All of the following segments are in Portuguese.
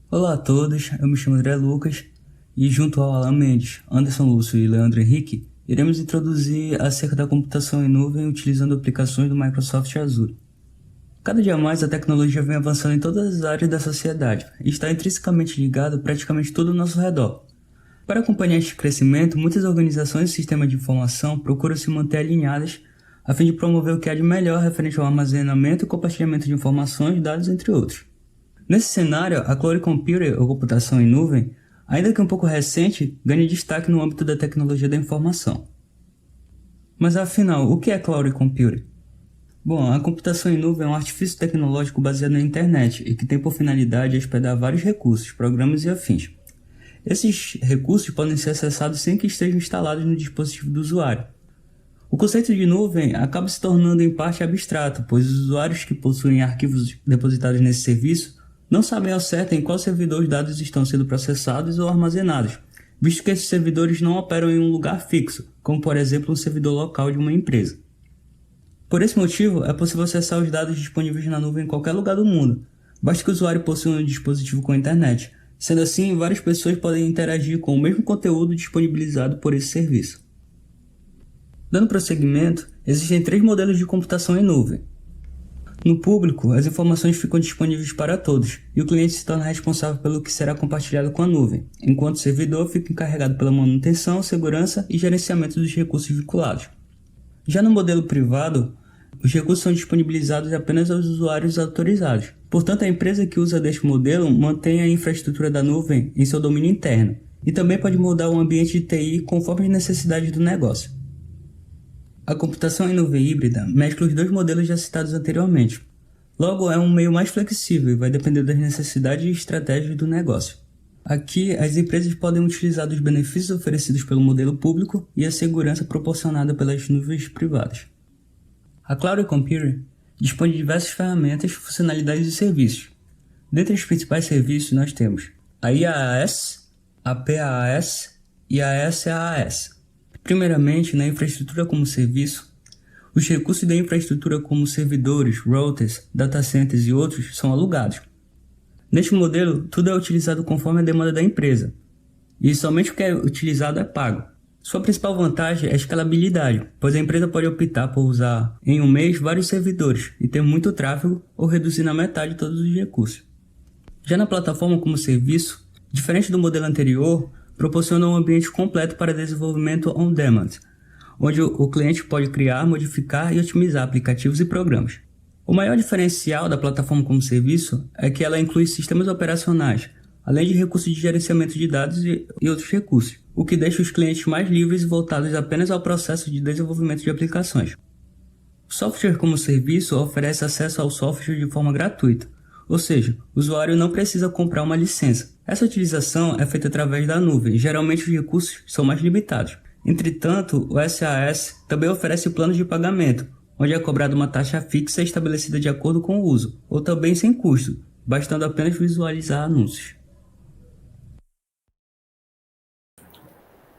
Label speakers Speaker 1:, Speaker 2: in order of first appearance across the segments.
Speaker 1: Olá a todos, eu me chamo André Lucas e junto ao Alan Mendes, Anderson Lúcio e Leandro Henrique, iremos introduzir acerca da computação em nuvem utilizando aplicações do Microsoft Azure. Cada dia mais a tecnologia vem avançando em todas as áreas da sociedade e está intrinsecamente ligado a praticamente tudo ao nosso redor. Para acompanhar este crescimento, muitas organizações e sistemas de informação procuram se manter alinhadas a fim de promover o que há de melhor referente ao armazenamento e compartilhamento de informações, dados, entre outros. Nesse cenário, a Cloud Computing, ou computação em nuvem, ainda que um pouco recente, ganha destaque no âmbito da tecnologia da informação. Mas afinal, o que é Cloud Computing? Bom, a computação em nuvem é um artifício tecnológico baseado na internet e que tem por finalidade hospedar vários recursos, programas e afins. Esses recursos podem ser acessados sem que estejam instalados no dispositivo do usuário. O conceito de nuvem acaba se tornando em parte abstrato, pois os usuários que possuem arquivos depositados nesse serviço não sabem ao certo em qual servidor os dados estão sendo processados ou armazenados, visto que esses servidores não operam em um lugar fixo, como por exemplo um servidor local de uma empresa. Por esse motivo, é possível acessar os dados disponíveis na nuvem em qualquer lugar do mundo, basta que o usuário possua um dispositivo com internet. Sendo assim, várias pessoas podem interagir com o mesmo conteúdo disponibilizado por esse serviço. Dando prosseguimento, existem 3 modelos de computação em nuvem. No público, as informações ficam disponíveis para todos, e o cliente se torna responsável pelo que será compartilhado com a nuvem, enquanto o servidor fica encarregado pela manutenção, segurança e gerenciamento dos recursos vinculados. Já no modelo privado, os recursos são disponibilizados apenas aos usuários autorizados. Portanto, a empresa que usa deste modelo mantém a infraestrutura da nuvem em seu domínio interno, e também pode mudar o ambiente de TI conforme as necessidades do negócio. A computação em nuvem híbrida mescla os 2 modelos já citados anteriormente. Logo, é um meio mais flexível e vai depender das necessidades e estratégias do negócio. Aqui, as empresas podem utilizar dos benefícios oferecidos pelo modelo público e a segurança proporcionada pelas nuvens privadas. A Cloud Computing dispõe de diversas ferramentas, funcionalidades e serviços. Dentre os principais serviços, nós temos a IaaS, a PaaS e a SaaS. Primeiramente, na infraestrutura como serviço, os recursos da infraestrutura como servidores, routers, data centers e outros são alugados. Neste modelo, tudo é utilizado conforme a demanda da empresa, e somente o que é utilizado é pago. Sua principal vantagem é a escalabilidade, pois a empresa pode optar por usar em um mês vários servidores e ter muito tráfego ou reduzir na metade todos os recursos. Já na plataforma como serviço, diferente do modelo anterior, proporciona um ambiente completo para desenvolvimento on-demand, onde o cliente pode criar, modificar e otimizar aplicativos e programas. O maior diferencial da plataforma como serviço é que ela inclui sistemas operacionais, além de recursos de gerenciamento de dados e outros recursos, o que deixa os clientes mais livres e voltados apenas ao processo de desenvolvimento de aplicações. O software como serviço oferece acesso ao software de forma gratuita, ou seja, o usuário não precisa comprar uma licença. Essa utilização é feita através da nuvem e geralmente os recursos são mais limitados. Entretanto, o SaaS também oferece planos de pagamento, onde é cobrada uma taxa fixa estabelecida de acordo com o uso, ou também sem custo, bastando apenas visualizar anúncios.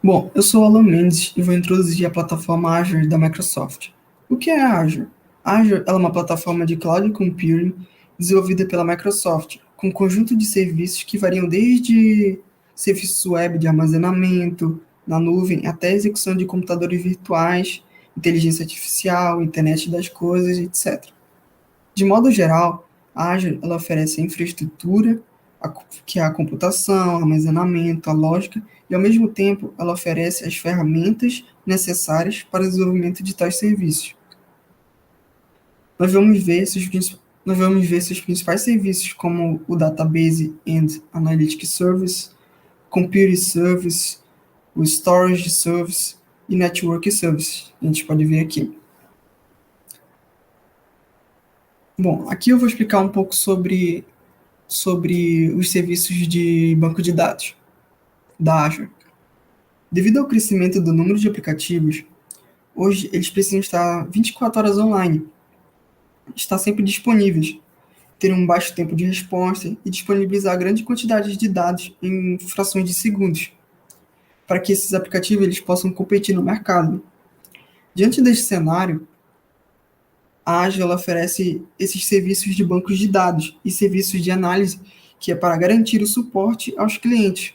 Speaker 2: Bom, eu sou o Alan Mendes e vou introduzir a plataforma Azure da Microsoft. O que é a Azure? A Azure é uma plataforma de cloud computing desenvolvida pela Microsoft, com um conjunto de serviços que variam desde serviços web de armazenamento na nuvem até execução de computadores virtuais, inteligência artificial, internet das coisas, etc. De modo geral, a Azure ela oferece a infraestrutura, que é a computação, armazenamento, a lógica, e ao mesmo tempo ela oferece as ferramentas necessárias para o desenvolvimento de tais serviços. Nós vamos ver seus principais serviços como o Database and Analytics Service, Computing Service, o Storage Service e Network Service. A gente pode ver aqui. Bom, aqui eu vou explicar um pouco sobre os serviços de banco de dados da Azure. Devido ao crescimento do número de aplicativos, hoje eles precisam estar 24 horas online, estar sempre disponíveis, ter um baixo tempo de resposta e disponibilizar grande quantidade de dados em frações de segundos, para que esses aplicativos eles possam competir no mercado. Diante deste cenário, a Azure ela oferece esses serviços de bancos de dados e serviços de análise que é para garantir o suporte aos clientes.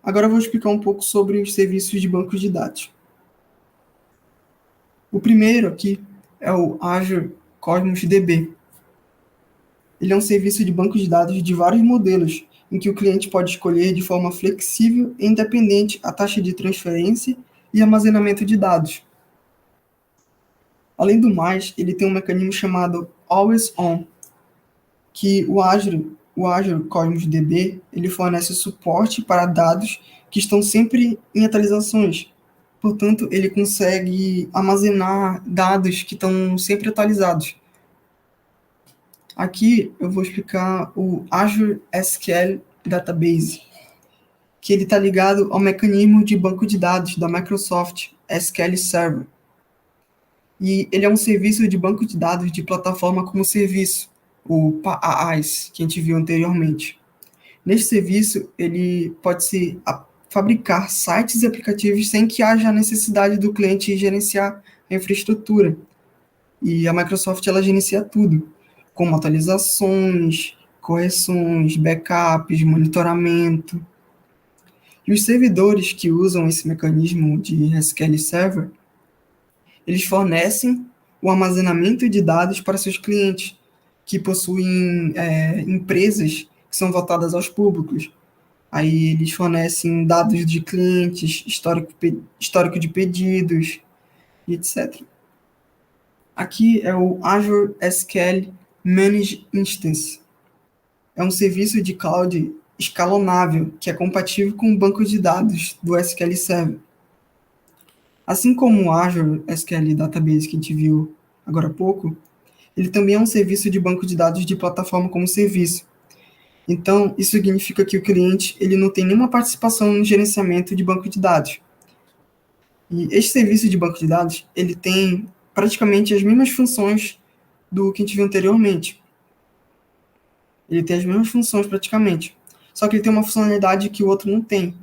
Speaker 2: Agora eu vou explicar um pouco sobre os serviços de banco de dados. O primeiro aqui é o Azure Cosmos DB. Ele é um serviço de banco de dados de vários modelos, em que o cliente pode escolher de forma flexível e independente a taxa de transferência e armazenamento de dados. Além do mais, ele tem um mecanismo chamado Always On, que o Azure Cosmos DB, ele fornece suporte para dados que estão sempre em atualizações. Portanto, ele consegue armazenar dados que estão sempre atualizados. Aqui eu vou explicar o Azure SQL Database, que ele está ligado ao mecanismo de banco de dados da Microsoft SQL Server. E ele é um serviço de banco de dados de plataforma como serviço, o PaaS, que a gente viu anteriormente. Neste serviço, ele pode-se fabricar sites e aplicativos sem que haja a necessidade do cliente gerenciar a infraestrutura. E a Microsoft, ela gerencia tudo, como atualizações, correções, backups, monitoramento. E os servidores que usam esse mecanismo de SQL Server, eles fornecem o armazenamento de dados para seus clientes, que possuem empresas que são voltadas aos públicos. Aí eles fornecem dados de clientes, histórico de pedidos, etc. Aqui é o Azure SQL Managed Instance. É um serviço de cloud escalonável que é compatível com o banco de dados do SQL Server. Assim como o Azure SQL Database que a gente viu agora há pouco, ele também é um serviço de banco de dados de plataforma como serviço. Então, isso significa que o cliente ele não tem nenhuma participação no gerenciamento de banco de dados. E este serviço de banco de dados, ele tem praticamente as mesmas funções do que a gente viu anteriormente. Ele tem as mesmas funções praticamente. Só que ele tem uma funcionalidade que o outro não tem,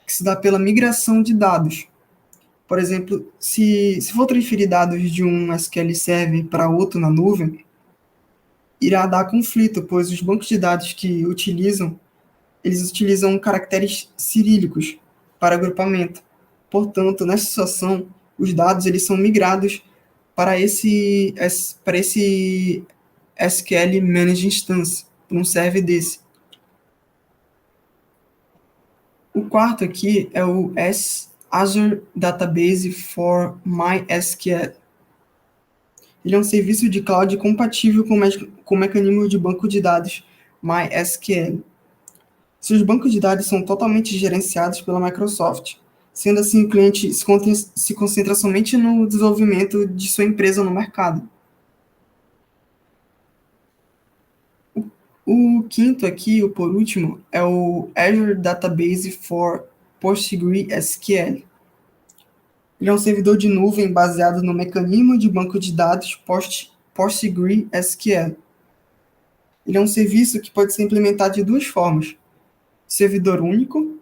Speaker 2: que se dá pela migração de dados. Por exemplo, se for transferir dados de um SQL Server para outro na nuvem, irá dar conflito, pois os bancos de dados que utilizam, eles utilizam caracteres cirílicos para agrupamento. Portanto, nessa situação, os dados eles são migrados para esse SQL Managed Instance, para um server desse. O quarto aqui é o Azure Database for MySQL. Ele é um serviço de cloud compatível com o mecanismo de banco de dados MySQL. Seus bancos de dados são totalmente gerenciados pela Microsoft. Sendo assim, o cliente se concentra somente no desenvolvimento de sua empresa no mercado. O quinto aqui, o por último, é o Azure Database for PostgreSQL. Ele é um servidor de nuvem baseado no mecanismo de banco de dados PostgreSQL. Ele é um serviço que pode ser implementado de duas formas. Servidor único,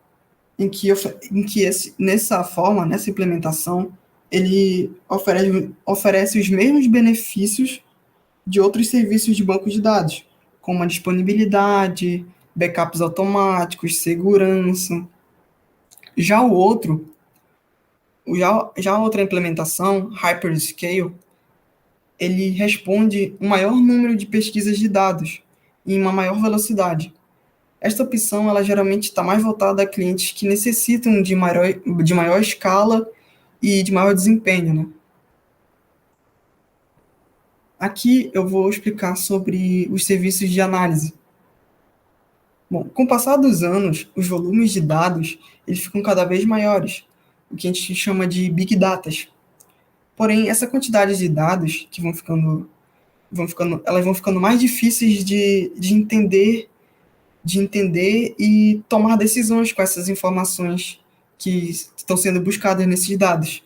Speaker 2: nessa implementação, ele oferece os mesmos benefícios de outros serviços de banco de dados, como a disponibilidade, backups automáticos, segurança. Já a outra implementação, Hyperscale, ele responde um maior número de pesquisas de dados em uma maior velocidade. Esta opção, ela geralmente está mais voltada a clientes que necessitam de maior escala e de maior desempenho, né? Aqui eu vou explicar sobre os serviços de análise. Bom, com o passar dos anos, os volumes de dados eles ficam cada vez maiores, o que a gente chama de Big Data. Porém, essa quantidade de dados que elas vão ficando mais difíceis de entender e tomar decisões com essas informações que estão sendo buscadas nesses dados.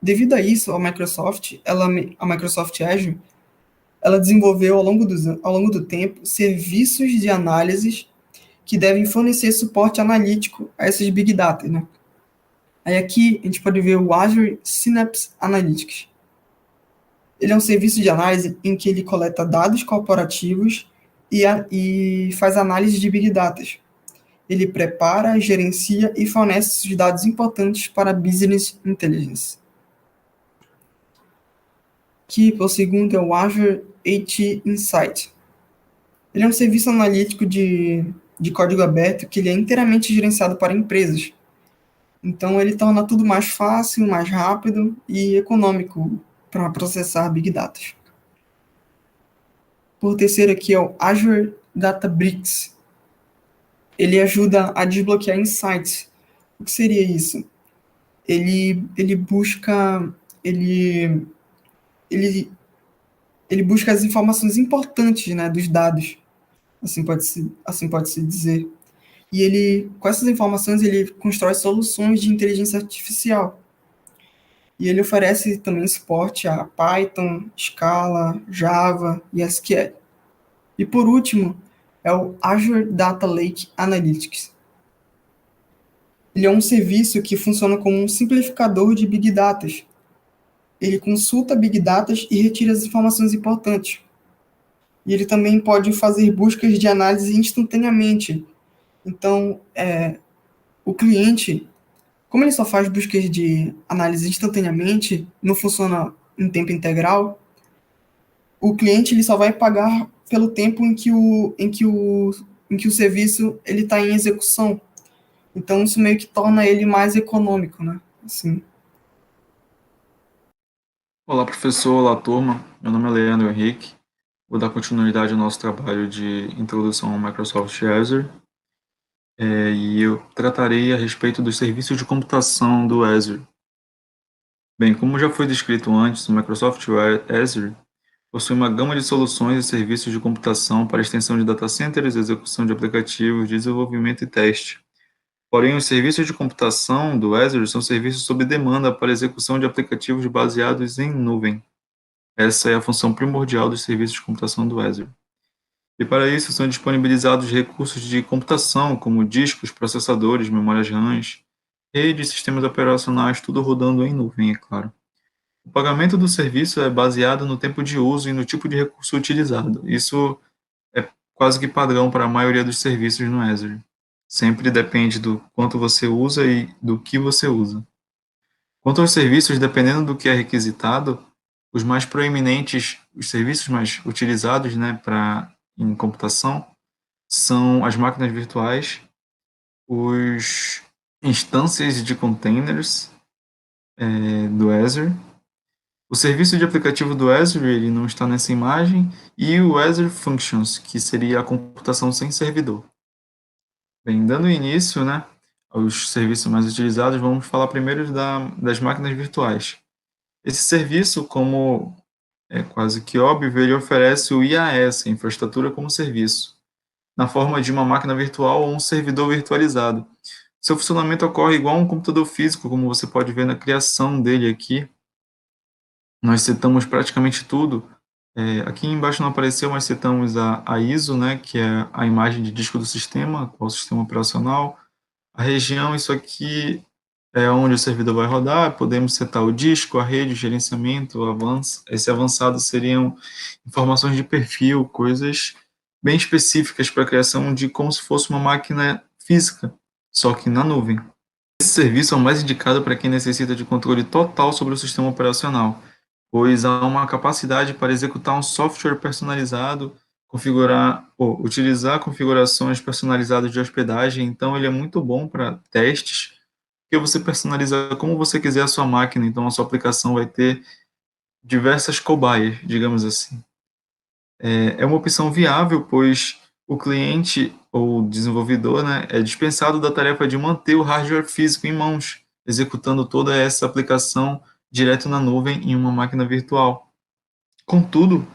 Speaker 2: Devido a isso, a Microsoft Azure, ela desenvolveu ao longo do tempo serviços de análise que devem fornecer suporte analítico a esses Big Data, né? Aí aqui a gente pode ver o Azure Synapse Analytics. Ele é um serviço de análise em que ele coleta dados corporativos e faz análise de Big Data. Ele prepara, gerencia e fornece os dados importantes para Business Intelligence. Que, o segundo, é o Azure AT Insight. Ele é um serviço analítico de código aberto que ele é inteiramente gerenciado para empresas. Então, ele torna tudo mais fácil, mais rápido e econômico para processar Big Data. Por terceiro aqui é o Azure Databricks. Ele ajuda a desbloquear insights. O que seria isso? Ele busca ele, ele, ele busca as informações importantes, né, dos dados, assim pode se dizer. E ele, com essas informações, ele constrói soluções de inteligência artificial. E ele oferece também suporte a Python, Scala, Java e SQL. E por último, é o Azure Data Lake Analytics. Ele é um serviço que funciona como um simplificador de Big Data. Ele consulta Big Data e retira as informações importantes. E ele também pode fazer buscas de análise instantaneamente. Então, o cliente, como ele só faz buscas de análise instantaneamente, não funciona em tempo integral, o cliente ele só vai pagar pelo tempo em que o serviço ele está em execução. Então, isso meio que torna ele mais econômico, né? Assim.
Speaker 3: Olá, professor, olá, turma. Meu nome é Leandro Henrique. Vou dar continuidade ao nosso trabalho de introdução ao Microsoft Azure. E eu tratarei a respeito dos serviços de computação do Azure. Bem, como já foi descrito antes, o Microsoft Azure possui uma gama de soluções e serviços de computação para extensão de data centers, execução de aplicativos, desenvolvimento e teste. Porém, os serviços de computação do Azure são serviços sob demanda para execução de aplicativos baseados em nuvem. Essa é a função primordial dos serviços de computação do Azure. E para isso são disponibilizados recursos de computação, como discos, processadores, memórias RAMs, redes, sistemas operacionais, tudo rodando em nuvem, é claro. O pagamento do serviço é baseado no tempo de uso e no tipo de recurso utilizado. Isso é quase que padrão para a maioria dos serviços no Azure. Sempre depende do quanto você usa e do que você usa. Quanto aos serviços, dependendo do que é requisitado, os mais proeminentes, os serviços mais utilizados, né, em computação, são as máquinas virtuais, os instâncias de containers do Azure, o serviço de aplicativo do Azure, ele não está nessa imagem, e o Azure Functions, que seria a computação sem servidor. Bem, dando início, né, aos serviços mais utilizados, vamos falar primeiro das máquinas virtuais. Esse serviço, como é quase que óbvio, ele oferece o IaaS, Infraestrutura como Serviço, na forma de uma máquina virtual ou um servidor virtualizado. Seu funcionamento ocorre igual a um computador físico, como você pode ver na criação dele aqui. Nós setamos praticamente tudo. Aqui embaixo não apareceu, mas setamos a ISO, né, que é a imagem de disco do sistema, qual é o sistema operacional. A região, isso aqui é onde o servidor vai rodar, podemos setar o disco, a rede, o gerenciamento, o avanço. Esse avançado seriam informações de perfil, coisas bem específicas para a criação de como se fosse uma máquina física, só que na nuvem. Esse serviço é o mais indicado para quem necessita de controle total sobre o sistema operacional, pois há uma capacidade para executar um software personalizado, configurar ou utilizar configurações personalizadas de hospedagem, então ele é muito bom para testes, porque você personaliza como você quiser a sua máquina, então a sua aplicação vai ter diversas cobaias, digamos assim. É uma opção viável, pois o cliente ou desenvolvedor, né, é dispensado da tarefa de manter o hardware físico em mãos, executando toda essa aplicação direto na nuvem em uma máquina virtual. Contudo,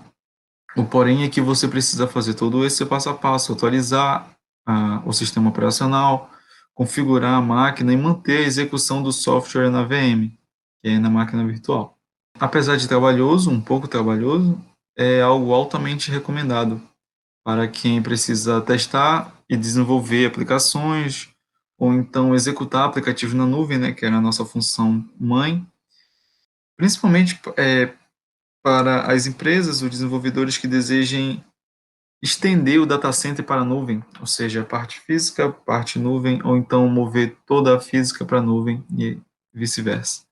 Speaker 3: o porém é que você precisa fazer todo esse passo a passo, atualizar o sistema operacional, configurar a máquina e manter a execução do software na VM, que é na máquina virtual. Apesar de trabalhoso, um pouco trabalhoso, é algo altamente recomendado para quem precisa testar e desenvolver aplicações, ou então executar aplicativos na nuvem, né, que é a nossa função mãe, principalmente para as empresas ou desenvolvedores que desejem estender o data center para a nuvem, ou seja, parte física, parte nuvem, ou então mover toda a física para a nuvem e vice-versa.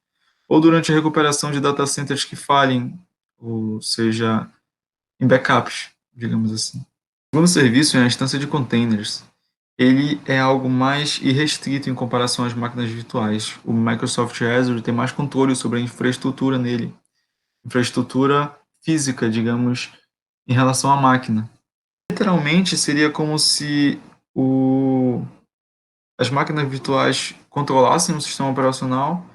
Speaker 3: Ou durante a recuperação de data centers que falhem, ou seja, em backups, digamos assim. O segundo serviço é a instância de containers. Ele é algo mais irrestrito em comparação às máquinas virtuais. O Microsoft Azure tem mais controle sobre a infraestrutura nele, infraestrutura física, digamos, em relação à máquina. Literalmente seria como se as máquinas virtuais controlassem o sistema operacional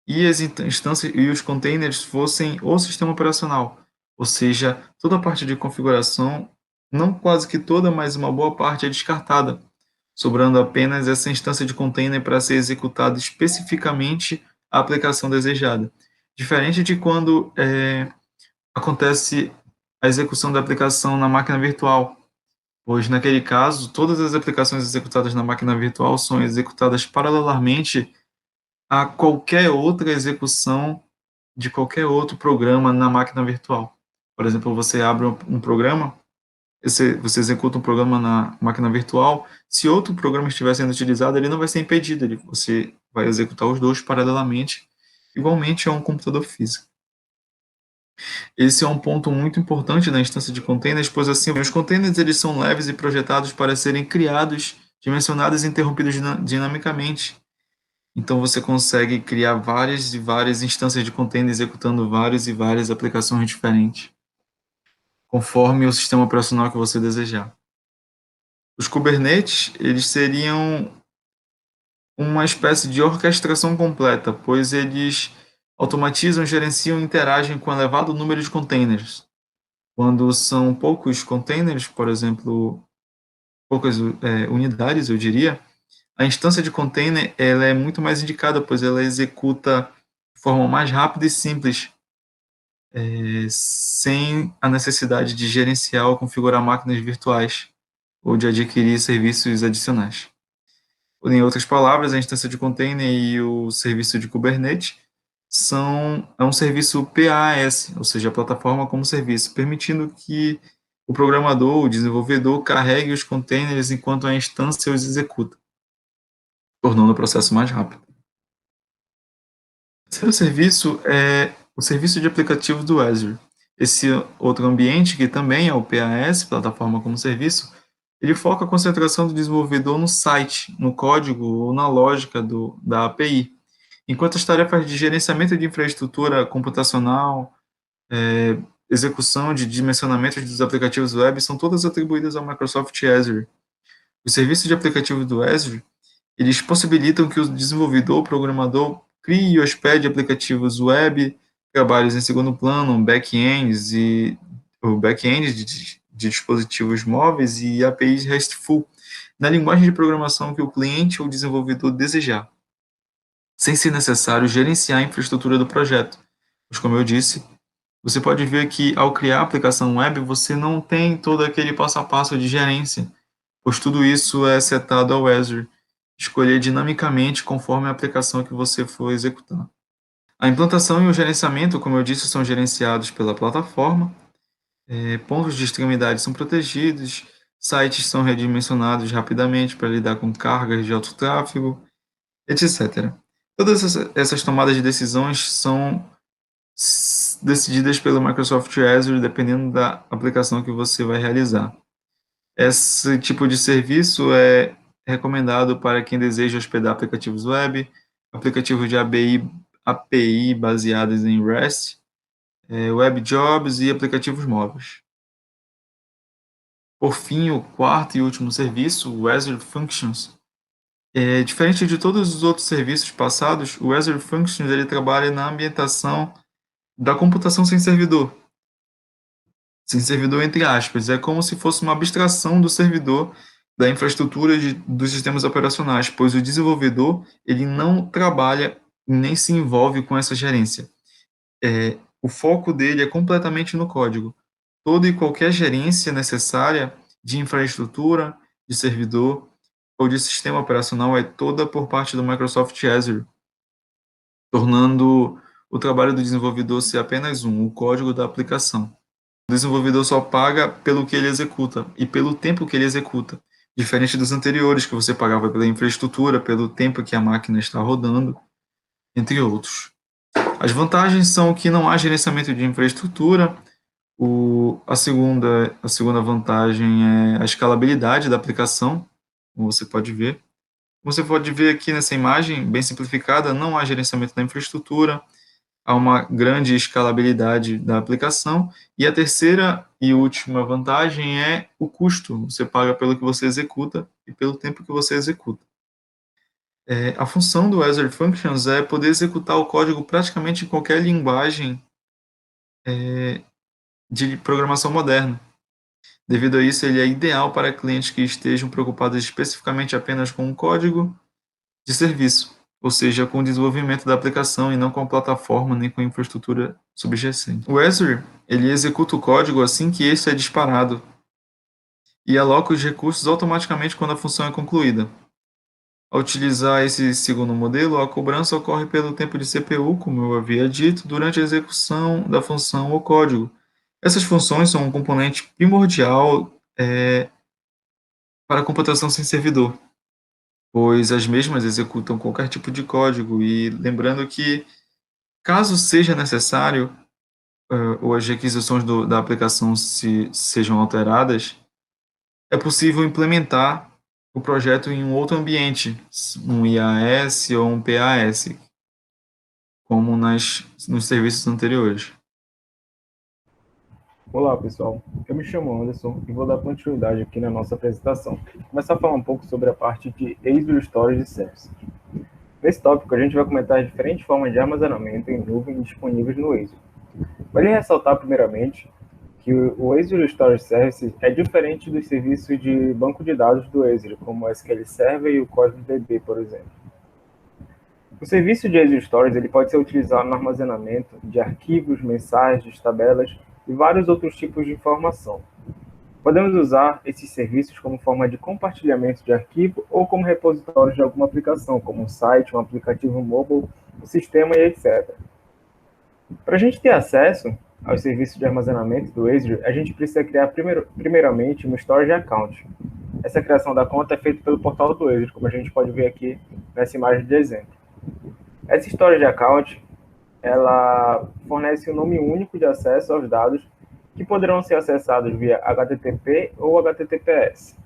Speaker 3: e as instâncias e os containers fossem o sistema operacional. Ou seja, toda a parte de configuração, não quase que toda, mas uma boa parte é descartada, sobrando apenas essa instância de container para ser executada especificamente a aplicação desejada. Diferente de quando acontece a execução da aplicação na máquina virtual, pois naquele caso, todas as aplicações executadas na máquina virtual são executadas paralelamente a qualquer outra execução de qualquer outro programa na máquina virtual. Por exemplo, você abre um programa, você executa um programa na máquina virtual, se outro programa estiver sendo utilizado, ele não vai ser impedido, você vai executar os dois paralelamente, igualmente a um computador físico. Esse é um ponto muito importante na instância de containers, pois assim, os containers eles são leves e projetados para serem criados, dimensionados e interrompidos dinamicamente. Então você consegue criar várias e várias instâncias de container executando várias e várias aplicações diferentes, conforme o sistema operacional que você desejar. Os Kubernetes, eles seriam uma espécie de orquestração completa, pois eles automatizam, gerenciam e interagem com um elevado número de containers. Quando são poucos containers, por exemplo, poucas unidades, eu diria, a instância de container ela é muito mais indicada, pois ela executa de forma mais rápida e simples, sem a necessidade de gerenciar ou configurar máquinas virtuais ou de adquirir serviços adicionais. Em outras palavras, a instância de container e o serviço de Kubernetes é um serviço PaaS, ou seja, a plataforma como serviço, permitindo que o programador, o desenvolvedor, carregue os containers enquanto a instância os executa, tornando o processo mais rápido. O terceiro serviço é o serviço de aplicativos do Azure. Esse outro ambiente, que também é o PaaS, plataforma como serviço, ele foca a concentração do desenvolvedor no site, no código ou na lógica da API, enquanto as tarefas de gerenciamento de infraestrutura computacional, execução de dimensionamento dos aplicativos web são todas atribuídas ao Microsoft Azure. Os serviços de aplicativos do Azure, eles possibilitam que o desenvolvedor, o programador, crie e hospede aplicativos web, trabalhos em segundo plano, back-ends de dispositivos móveis e APIs RESTful, na linguagem de programação que o cliente ou desenvolvedor desejar, sem ser necessário gerenciar a infraestrutura do projeto. Pois, como eu disse, você pode ver que ao criar a aplicação web, você não tem todo aquele passo a passo de gerência, pois tudo isso é setado ao Azure, escolher dinamicamente conforme a aplicação que você for executar. A implantação e o gerenciamento, como eu disse, são gerenciados pela plataforma, pontos de extremidade são protegidos, sites são redimensionados rapidamente para lidar com cargas de alto tráfego, etc. Todas essas tomadas de decisões são decididas pelo Microsoft Azure, dependendo da aplicação que você vai realizar. Esse tipo de serviço é recomendado para quem deseja hospedar aplicativos web, aplicativos de API baseados em REST, web jobs e aplicativos móveis. Por fim, o quarto e último serviço, o Azure Functions. Diferente de todos os outros serviços passados, o Azure Functions ele trabalha na ambientação da computação sem servidor. Sem servidor, entre aspas. É como se fosse uma abstração do servidor da infraestrutura dos sistemas operacionais, pois o desenvolvedor ele não trabalha nem se envolve com essa gerência. O foco dele é completamente no código. Toda e qualquer gerência necessária de infraestrutura, de servidor ou de sistema operacional é toda por parte do Microsoft Azure, tornando o trabalho do desenvolvedor ser apenas o código da aplicação. desenvolvedor só paga pelo que ele executa e pelo tempo que ele executa, diferente dos anteriores, que você pagava pela infraestrutura, pelo tempo que a máquina está rodando, entre outros. As vantagens são que não há gerenciamento de infraestrutura. A segunda vantagem é a escalabilidade da aplicação, como você pode ver. Você pode ver aqui nessa imagem, bem simplificada, não há gerenciamento da infraestrutura, há uma grande escalabilidade da aplicação. E a terceira e última vantagem é o custo. Você paga pelo que você executa e pelo tempo que você executa. A função do Azure Functions é poder executar o código praticamente em qualquer linguagem de programação moderna. Devido a isso, ele é ideal para clientes que estejam preocupados especificamente apenas com o código de serviço, ou seja, com o desenvolvimento da aplicação e não com a plataforma nem com a infraestrutura subjacente. O Azure, ele executa o código assim que este é disparado e aloca os recursos automaticamente quando a função é concluída. Ao utilizar esse segundo modelo, a cobrança ocorre pelo tempo de CPU, como eu havia dito, durante a execução da função ou código. Essas funções são um componente primordial para a computação sem servidor, pois as mesmas executam qualquer tipo de código. E lembrando que, caso seja necessário, ou as requisições da aplicação sejam alteradas, é possível implementar o projeto em um outro ambiente, um IaaS ou um PaaS, como nos serviços anteriores.
Speaker 4: Olá, pessoal. Eu me chamo Anderson e vou dar continuidade aqui na nossa apresentação. Vou começar a falar um pouco sobre a parte de Azure Storage Services. Nesse tópico, a gente vai comentar as diferentes formas de armazenamento em nuvem disponíveis no Azure. Vale ressaltar, primeiramente, que o Azure Storage Services é diferente dos serviços de banco de dados do Azure, como o SQL Server e o Cosmos DB, por exemplo. O serviço de Azure Storage ele pode ser utilizado no armazenamento de arquivos, mensagens, tabelas e vários outros tipos de informação. Podemos usar esses serviços como forma de compartilhamento de arquivo ou como repositórios de alguma aplicação, como um site, um aplicativo mobile, um sistema e etc. Para a gente ter acesso aos serviços de armazenamento do Azure, a gente precisa criar primeiramente um Storage Account. Essa criação da conta é feita pelo portal do Azure, como a gente pode ver aqui nessa imagem de exemplo. Essa Storage Account ela fornece um nome único de acesso aos dados que poderão ser acessados via HTTP ou HTTPS.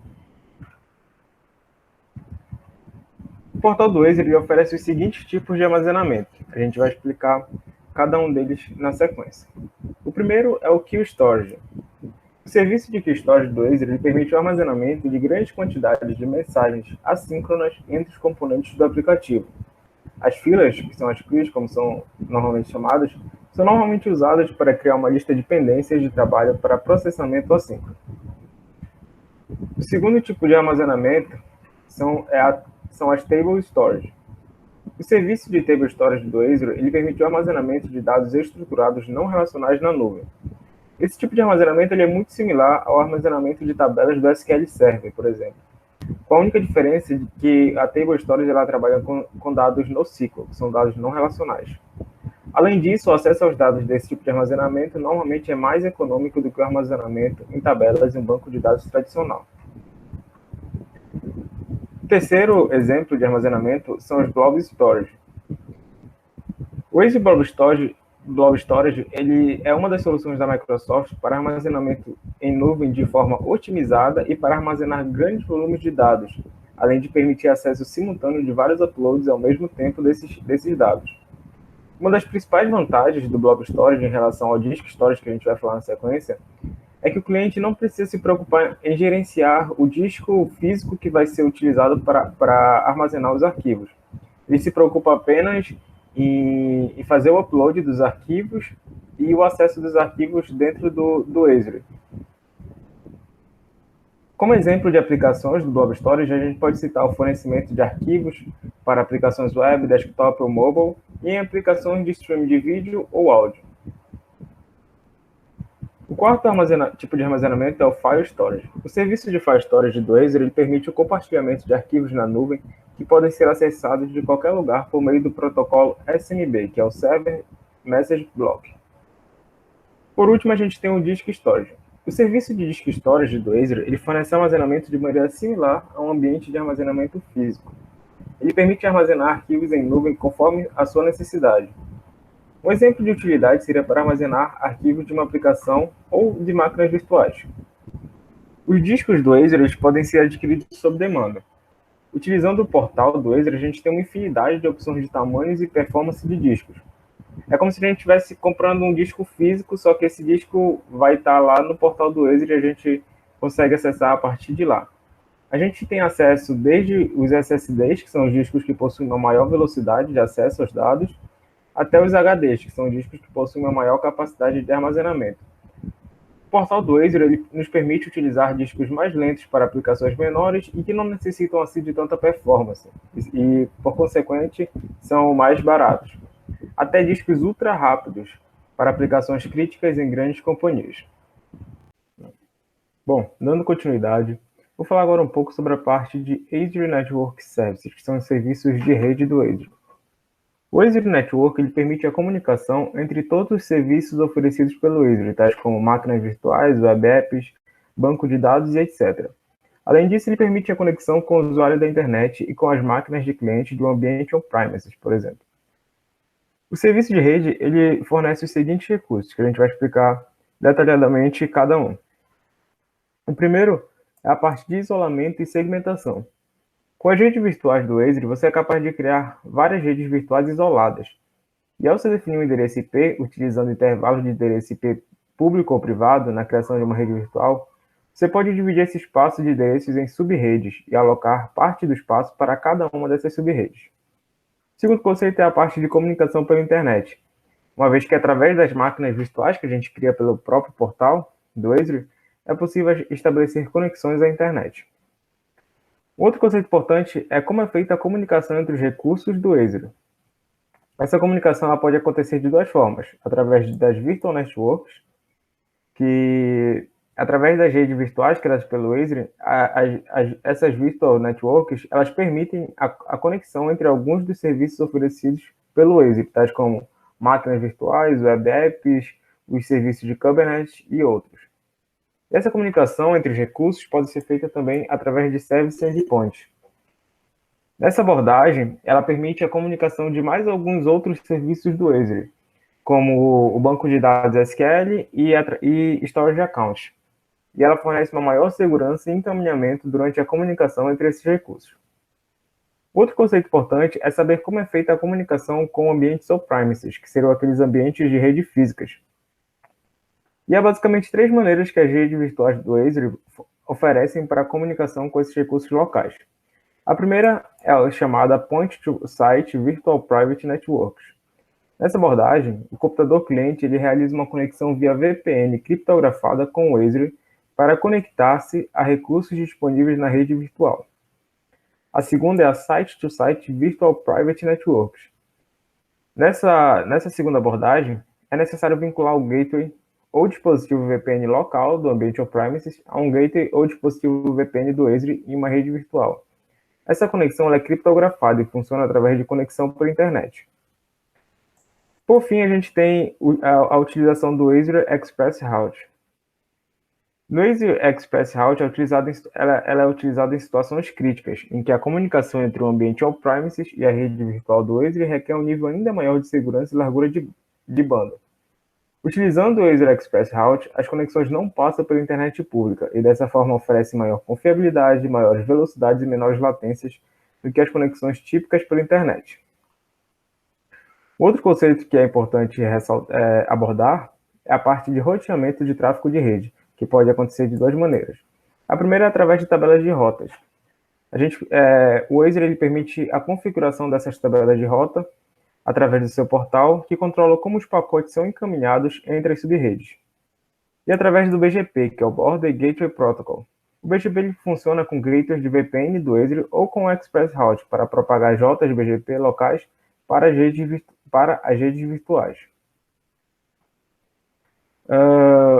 Speaker 4: O portal do Azure oferece os seguintes tipos de armazenamento. A gente vai explicar cada um deles na sequência. O primeiro é o Queue Storage. O serviço de Queue Storage do Azure permite o armazenamento de grandes quantidades de mensagens assíncronas entre os componentes do aplicativo. As filas, que são as queues, como são normalmente chamadas, são normalmente usadas para criar uma lista de pendências de trabalho para processamento assíncrono. O segundo tipo de armazenamento são as Table Storage. O serviço de Table Storage do Azure ele permite o armazenamento de dados estruturados não relacionais na nuvem. Esse tipo de armazenamento ele é muito similar ao armazenamento de tabelas do SQL Server, por exemplo, com a única diferença de que a Table Storage ela trabalha com dados NoSQL, que são dados não relacionais. Além disso, o acesso aos dados desse tipo de armazenamento normalmente é mais econômico do que o armazenamento em tabelas em um banco de dados tradicional. O terceiro exemplo de armazenamento são os Blob Storage. O Azure Blob Storage ele é uma das soluções da Microsoft para armazenamento em nuvem de forma otimizada e para armazenar grandes volumes de dados, além de permitir acesso simultâneo de vários uploads ao mesmo tempo desses dados. Uma das principais vantagens do Blob Storage em relação ao Disk Storage, que a gente vai falar na sequência, é que o cliente não precisa se preocupar em gerenciar o disco físico que vai ser utilizado para armazenar os arquivos. Ele se preocupa apenas em fazer o upload dos arquivos e o acesso dos arquivos dentro do Azure. Como exemplo de aplicações do Blob Storage, a gente pode citar o fornecimento de arquivos para aplicações web, desktop ou mobile e em aplicações de streaming de vídeo ou áudio. O quarto tipo de armazenamento é o File Storage. O serviço de File Storage do Azure ele permite o compartilhamento de arquivos na nuvem que podem ser acessados de qualquer lugar por meio do protocolo SMB, que é o Server Message Block. Por último, a gente tem o Disk Storage. O serviço de Disk Storage do Azure ele fornece armazenamento de maneira similar a um ambiente de armazenamento físico. Ele permite armazenar arquivos em nuvem conforme a sua necessidade. Um exemplo de utilidade seria para armazenar arquivos de uma aplicação ou de máquinas virtuais. Os discos do Azure eles podem ser adquiridos sob demanda. Utilizando o portal do Azure, a gente tem uma infinidade de opções de tamanhos e performance de discos. É como se a gente estivesse comprando um disco físico, só que esse disco vai estar lá no portal do Azure e a gente consegue acessar a partir de lá. A gente tem acesso desde os SSDs, que são os discos que possuem uma maior velocidade de acesso aos dados, até os HDs, que são discos que possuem uma maior capacidade de armazenamento. O portal do Azure ele nos permite utilizar discos mais lentos para aplicações menores e que não necessitam assim de tanta performance, e por consequente, são mais baratos. Até discos ultra rápidos para aplicações críticas em grandes companhias. Bom, dando continuidade, vou falar agora um pouco sobre a parte de Azure Network Services, que são os serviços de rede do Azure. O Azure Network ele permite a comunicação entre todos os serviços oferecidos pelo Azure, tais como máquinas virtuais, web apps, banco de dados e etc. Além disso, ele permite a conexão com o usuário da internet e com as máquinas de cliente do ambiente on-premises, por exemplo. O serviço de rede ele fornece os seguintes recursos, que a gente vai explicar detalhadamente cada um. O primeiro é a parte de isolamento e segmentação. Com as redes virtuais do Azure, você é capaz de criar várias redes virtuais isoladas. E ao você definir um endereço IP, utilizando intervalos de endereço IP público ou privado na criação de uma rede virtual, você pode dividir esse espaço de endereços em sub-redes e alocar parte do espaço para cada uma dessas sub-redes. O segundo conceito é a parte de comunicação pela internet. Uma vez que através das máquinas virtuais que a gente cria pelo próprio portal do Azure, é possível estabelecer conexões à internet. Outro conceito importante é como é feita a comunicação entre os recursos do Azure. Essa comunicação ela pode acontecer de duas formas, através das Virtual Networks, que através das redes virtuais criadas pelo Azure, essas Virtual Networks elas permitem a conexão entre alguns dos serviços oferecidos pelo Azure, tais como máquinas virtuais, web apps, os serviços de Kubernetes e outros. Essa comunicação entre os recursos pode ser feita também através de Service Endpoints. Nessa abordagem, ela permite a comunicação de mais alguns outros serviços do Azure, como o banco de dados SQL e Storage Accounts. E ela fornece uma maior segurança e encaminhamento durante a comunicação entre esses recursos. Outro conceito importante é saber como é feita a comunicação com ambientes on-premises, que seriam aqueles ambientes de rede físicas. E há basicamente três maneiras que as redes virtuais do Azure oferecem para a comunicação com esses recursos locais. A primeira é a chamada Point-to-Site Virtual Private Networks. Nessa abordagem, o computador cliente ele realiza uma conexão via VPN criptografada com o Azure para conectar-se a recursos disponíveis na rede virtual. A segunda é a Site-to-Site Virtual Private Networks. Nessa segunda abordagem, é necessário vincular o gateway ou dispositivo VPN local do ambiente on-premises a um gateway ou dispositivo VPN do Azure em uma rede virtual. Essa conexão é criptografada e funciona através de conexão por internet. Por fim, a gente tem a utilização do Azure Express Route. No Azure Express Route, ela é utilizada em situações críticas, em que a comunicação entre o ambiente on-premises e a rede virtual do Azure requer um nível ainda maior de segurança e largura de banda. Utilizando o Azure Express Route, as conexões não passam pela internet pública e dessa forma oferecem maior confiabilidade, maiores velocidades e menores latências do que as conexões típicas pela internet. Outro conceito que é importante abordar é a parte de roteamento de tráfego de rede, que pode acontecer de duas maneiras. A primeira é através de tabelas de rotas. O Azure ele permite a configuração dessas tabelas de rota através do seu portal, que controla como os pacotes são encaminhados entre as sub-redes. E através do BGP, que é o Border Gateway Protocol. O BGP ele funciona com gateways de VPN do Azure ou com o Express Route para propagar as rotas de BGP locais para as redes virtuais.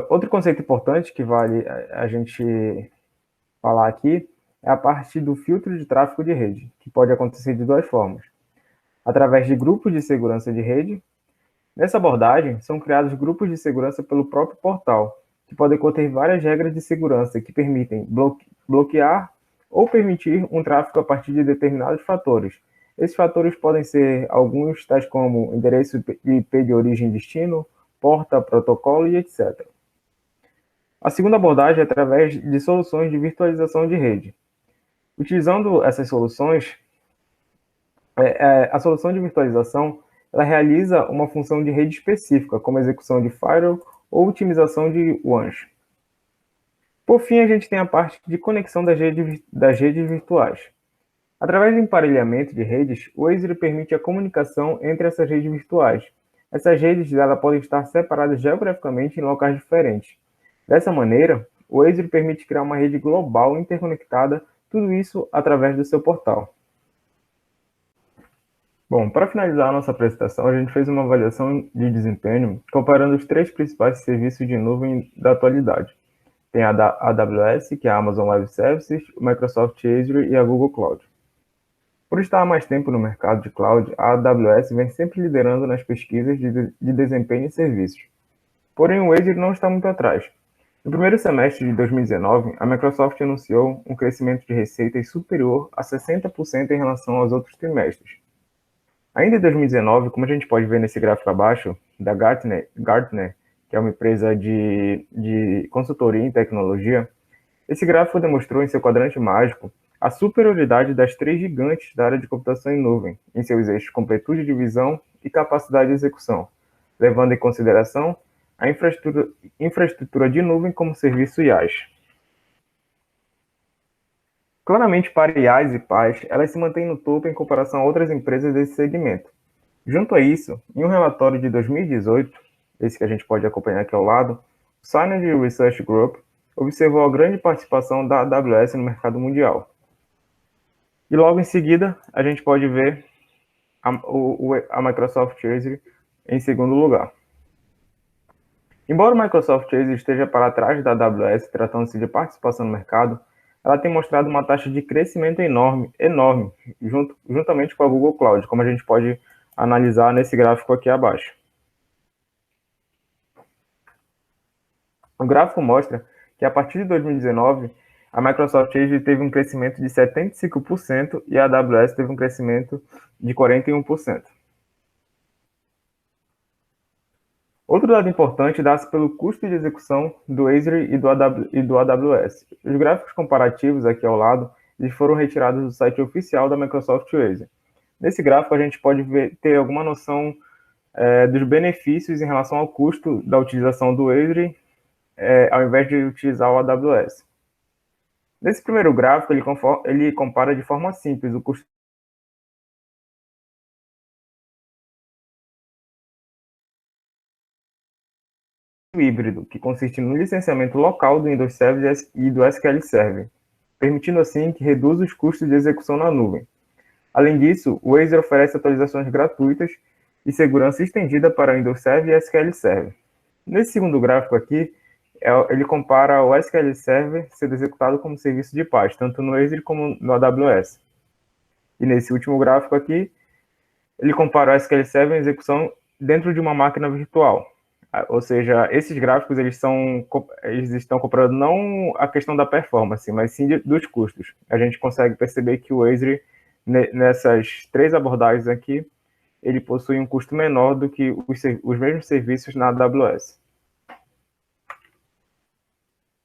Speaker 4: Outro conceito importante que vale a gente falar aqui é a parte do filtro de tráfego de rede, que pode acontecer de duas formas. Através de grupos de segurança de rede. Nessa abordagem, são criados grupos de segurança pelo próprio portal, que podem conter várias regras de segurança que permitem bloquear ou permitir um tráfego a partir de determinados fatores. Esses fatores podem ser alguns, tais como endereço IP de origem e destino, porta, protocolo e etc. A segunda abordagem é através de soluções de virtualização de rede. Utilizando essas soluções, a solução de virtualização ela realiza uma função de rede específica, como execução de firewall ou otimização de WANs. Por fim, a gente tem a parte de conexão das redes virtuais. Através do emparelhamento de redes, o Azure permite a comunicação entre essas redes virtuais. Essas redes podem estar separadas geograficamente em locais diferentes. Dessa maneira, o Azure permite criar uma rede global interconectada, tudo isso através do seu portal. Bom, para finalizar a nossa apresentação, a gente fez uma avaliação de desempenho comparando os 3 principais serviços de nuvem da atualidade. Tem a AWS, que é a Amazon Web Services, o Microsoft Azure e a Google Cloud. Por estar há mais tempo no mercado de cloud, a AWS vem sempre liderando nas pesquisas de desempenho e serviços. Porém, o Azure não está muito atrás. No primeiro semestre de 2019, a Microsoft anunciou um crescimento de receitas superior a 60% em relação aos outros trimestres. Ainda em 2019, como a gente pode ver nesse gráfico abaixo, da Gartner, que é uma empresa de consultoria em tecnologia, esse gráfico demonstrou em seu quadrante mágico a superioridade das 3 gigantes da área de computação em nuvem, em seus eixos completude de visão e capacidade de execução, levando em consideração a infraestrutura de nuvem como serviço IaaS. Claramente, para IaaS e PaaS, elas se mantêm no topo em comparação a outras empresas desse segmento. Junto a isso, em um relatório de 2018, esse que a gente pode acompanhar aqui ao lado, o Synergy Research Group observou a grande participação da AWS no mercado mundial. E logo em seguida, a gente pode ver a Microsoft Azure em segundo lugar. Embora o Microsoft Azure esteja para trás da AWS, tratando-se de participação no mercado, ela tem mostrado uma taxa de crescimento enorme, juntamente com a Google Cloud, como a gente pode analisar nesse gráfico aqui abaixo. O gráfico mostra que a partir de 2019, a Microsoft Azure teve um crescimento de 75% e a AWS teve um crescimento de 41%. Outro dado importante dá-se pelo custo de execução do Azure e do AWS. Os gráficos comparativos aqui ao lado eles foram retirados do site oficial da Microsoft Azure. Nesse gráfico a gente pode ter alguma noção dos benefícios em relação ao custo da utilização do Azure ao invés de utilizar o AWS. Nesse primeiro gráfico ele compara de forma simples o custo híbrido, que consiste no licenciamento local do Windows Server e do SQL Server, permitindo assim que reduza os custos de execução na nuvem. Além disso, o Azure oferece atualizações gratuitas e segurança estendida para Windows Server e SQL Server. Nesse segundo gráfico aqui, ele compara o SQL Server sendo executado como serviço de paz, tanto no Azure como no AWS. E nesse último gráfico aqui, ele compara o SQL Server em execução dentro de uma máquina virtual. Ou seja, esses gráficos eles estão comparando não a questão da performance, mas sim dos custos. A gente consegue perceber que o Azure, nessas 3 abordagens aqui, ele possui um custo menor do que os mesmos serviços na AWS.